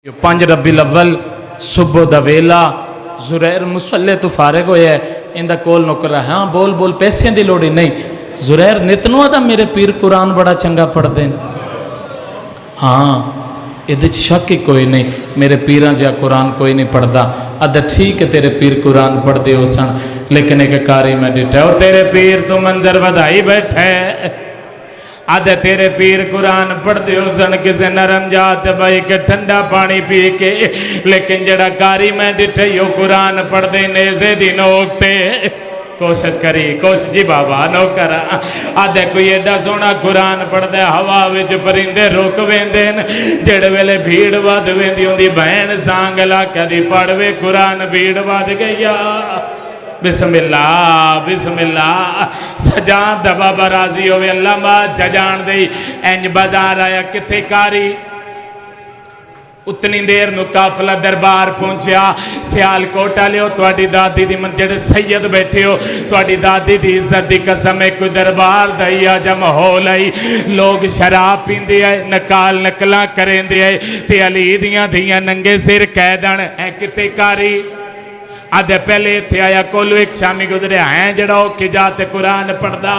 5 रबी अव्वल सुबह दा वेला जुरैर मुसल्ले तो फारिग होया इंदा कोल नौकर है। हाँ बोल बोल पैसों की लोड़ नहीं। जुरैर नितनों दा मेरे पीर कुरान बड़ा चंगा पढ़ते हैं। हाँ ये शक ही कोई नहीं, मेरे पीर जहा कुरान कोई नहीं पढ़ता। अद ठीक है तेरे पीर कुरान पढ़ते हो सन, लेकिन एक कारी मैं डिठा और तेरे पीर तो मंजर बधाई बैठे। अद तेरे पीर कुरान पढ़ते हो सन किसी नरम जात भाई के ठंडा पानी पी के, लेकिन जड़ा कारी मैं डिठे हो कुरान पढ़ते नेज़े दी नोक ते। कोशिश करी कोशिश जी बाबा नौकर आदे कोई एडा सोहना कुरान पढ़दा हवा विच परिंदे रुक वेंदे जेड़े वेले भीड़ वध वेंदी हुंदी भैन सांग इलाके दी पढ़वे कुरान भीड़ वध गईया। बिस्मिल्लाह बिस्मिल्लाह सजाद बाबा राजी होवे अल्लाह बादशाह जान दे। इंज बाजार आया किथे कारी उतनी देर नु काफला दरबार पहुंचा। सियालकोट वाले तुहाडी दादी दी मन जेड़े सैयद बैठे हो तुहाडी दादी दी इज्जत दी कसम है कोई दरबार दई आ जा माहौल आई लोग शराब पींदे है नकाल नकला करेंदे है ते अली दियां धियां नंगे सिर कैदन है किते कारी। आदे पहले इत्थे आया कोलो एक शामी गुजरे है जड़ा औखे जाते कुरान पढ़दा।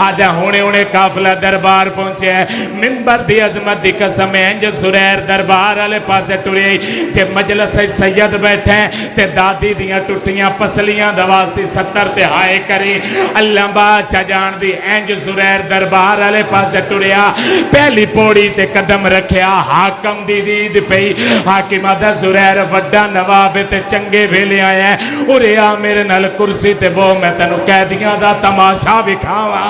आदे हुणे हुणे काफला दरबार पहुंचे मिंबर दी अजमत दी कसम है इंज सुरैर दरबार वाले पासे टुरे जे मजलिस सैयद बैठे ते दादी दियां टुटियां पसलियां दा वास्ते 70 ते हाय करे अल्लाह बादशाह जान दी। इंज सुरैर दरबार वाले पासे टुरिया पहली पौड़ी ते कदम रखिया हाकम दी दीद पई। हाकिम आदा सुरैर वड्डा नवाब ते चंगे वेले आया उरे आ मेरे नाल कुर्सी ते बो मैं तेनों कैदियां दा तमाशा विखावा।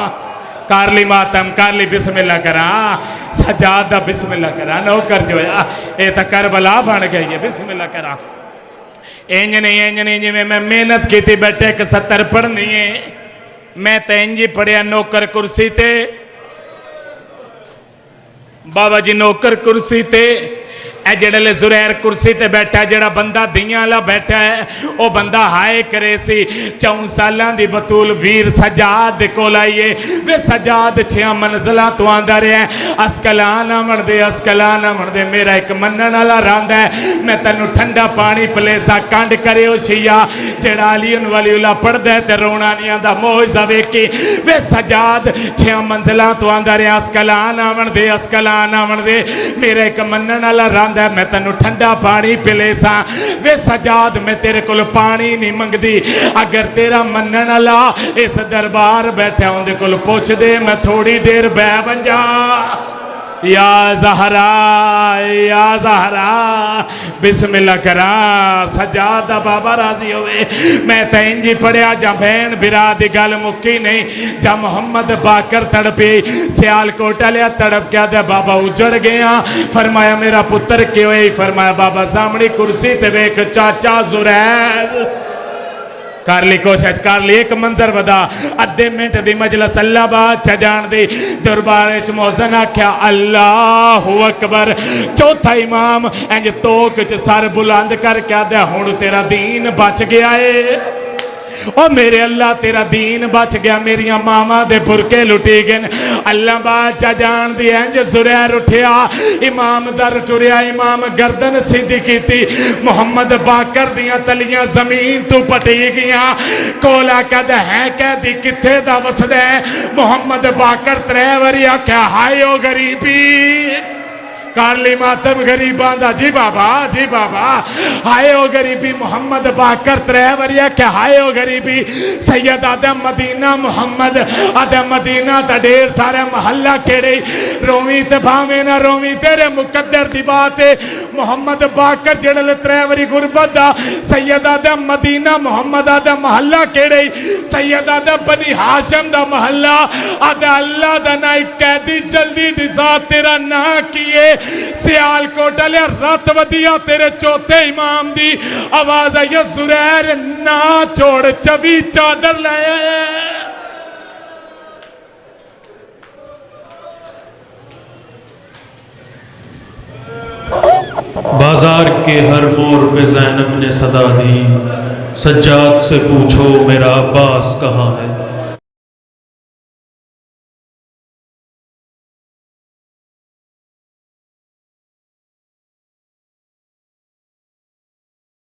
कर ली मातम कर ली बिस्मिल्लाह करा सजाद दा बिस्मिल्लाह करा नौकर जो है तो करबला बन गई है बिस्मिल्लाह करा। इंज नहीं जिवें मैं मेहनत की बैठे एक 70 पढ़नी है मैं तो इंज ही पढ़िया नौकर कुर्सी ते बाबा जी नौकर कुर्सी ते जड़े जुरैर कुर्सी ते बैठा जड़ा बंदा दियां वाला बैठा है वह बंदा हाय करे सी 4 सालां दी बतूल वीर सजाद कोल आईए वे सजाद 6 मंजिलां तो आंदा रहा अस्कलान आवन दे मेरा एक मनन वाला रंदा है मैं तेनों ठंडा पानी पलेसा कंड करे शिया जड़ा अलीन वलीउल्ला पढ़दा है ते रोना नहीं आंदा मौइज़ा वेखी वे सजाद 6 मंजिलां तो आंदा रहा अस्कलान आवन दे मेरा एक मनन वाला रंदा मैं तेन ठंडा पानी पिले सा वे सजाद मैं तेरे को पानी नहीं मंगदी अगर तेरा मनन वाला इस दरबार बैठा उनके को पुछ दे मैं थोड़ी देर बह बंजा। या ज़हरा बिस्मिल्लाह करा सजाद दा बाबा राजी होवे मैं तो इंज ही पढ़िया जा भैन बिरा दी गल मुक्की नहीं जा मुहम्मद बाकर तड़पे सियालकोट वाले तड़प क्या दे बाबा उजड़ गया। फरमाया मेरा पुत्र क्यों है फरमाया बाबा सामने कुर्सी ते वेख चाचा जुरैर कर ली कोशिश कर ली एक मंजर बदा अद्धे मिनट की मजलिस अल्लाह बादशाह जान दे दरबार च मौजन आख्या अल्लाहु अकबर चौथा इमाम इंज तोक च सर बुलंद करके आदा हुण तेरा दीन बच गया है ओ मेरे अल्लाह तेरा दीन बच गया मेरिया मामा दे फुरके लुटी गए। अल्लाह बादशाह जान दी इंज जुरैर उठिया इमाम दर टुरिया इमाम गर्दन सीधी की मुहम्मद बाकर दियां तलियां जमीन तू पटी गईयां कोला कहदा है कहदी किथे दा वसदा है मुहम्मद बाकर 3 बारी आख्या हाय ओ गरीबी कारली मातम गरीबां दा जी बाबा हाय ओ गरीबी मुहम्मद बाकर 3 बारी आख्या हाय ओ गरीबी सैयद आदम मदीना मुहम्मद आदम मदीना दा ढेर सारा महल्ला केड़े रोवी ते भावे ना रोवी तेरे मुकद्दर दी बात है मुहम्मद बाकर जेड़े 3 बारी गुरबत दा सैयद आदम मदीना मुहम्मद आदम महल्ला केड़े सैयद आदम बनी हाशिम दा महल्ला आदा अल्लाह दा ना कैदी जल्दी दिसा तेरा ना किए सियालकोट वाले रत वधिया तेरे चौथे इमाम दी आवाज आई जुरैर ना छोड़ 24 चादर लाया बाजार के हर मोड़ पे ज़ैनब ने सदा दी सज्जाद से पूछो मेरा अब्बास कहाँ है।